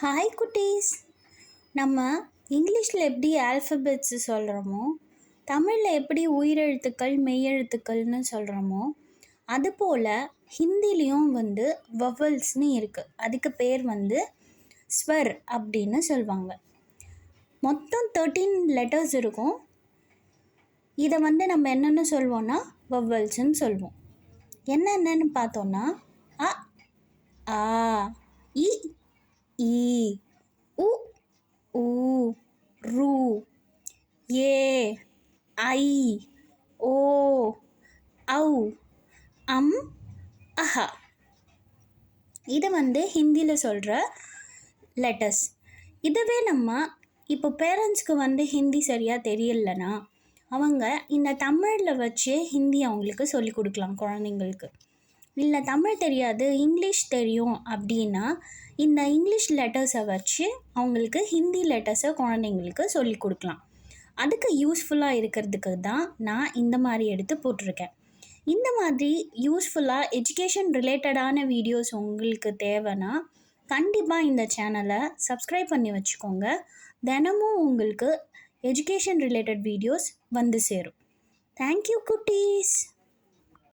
Hi குட்டீஸ். நம்ம இங்கிலீஷில் எப்படி ஆல்ஃபபெட்ஸ் சொல்கிறோமோ, தமிழில் எப்படி உயிரெழுத்துக்கள் மெய்யெழுத்துக்கள்னு சொல்கிறோமோ, அதுபோல் ஹிந்திலையும் வவல்ஸ்னு இருக்குது. அதுக்கு பேர் ஸ்வர் அப்படின்னு சொல்லுவாங்க. மொத்தம் 13 லெட்டர்ஸ் இருக்கும். இதை நம்ம என்னென்னு சொல்வோன்னா வவல்ஸ்ன்னு சொல்வோம். என்னென்னு பார்த்தோன்னா அ, ஆ, இ, ஈ, உ, ஊ, ரு, ஏ, ஐ, ஓ, ஔ, அம், அஹா. இது ஹிந்தியில் சொல்கிற லெட்டர்ஸ். இதுவே நம்ம இப்போ பேரண்ட்ஸ்க்கு ஹிந்தி சரியாக தெரியலனா அவங்க இந்த தமிழில் வச்சே ஹிந்தி அவங்களுக்கு சொல்லி கொடுக்கலாம் குழந்தைங்களுக்கு. இல்லை தமிழ் தெரியாது, இங்கிலீஷ் தெரியும் அப்படின்னா இந்த இங்கிலீஷ் லெட்டர்ஸை வச்சு அவங்களுக்கு ஹிந்தி லெட்டர்ஸை குழந்தைங்களுக்கு சொல்லி கொடுக்கலாம். அதுக்கு யூஸ்ஃபுல்லாக இருக்கிறதுக்கு தான் நான் இந்த மாதிரி எடுத்து போட்டிருக்கேன். இந்த மாதிரி யூஸ்ஃபுல்லாக எஜுகேஷன் ரிலேட்டடான வீடியோஸ் உங்களுக்கு தேவைன்னா கண்டிப்பாக இந்த சேனலை சப்ஸ்கிரைப் பண்ணி வச்சுக்கோங்க. தினமும் உங்களுக்கு எஜுகேஷன் ரிலேட்டட் வீடியோஸ் சேரும். தேங்க்யூ குட்டீஸ்.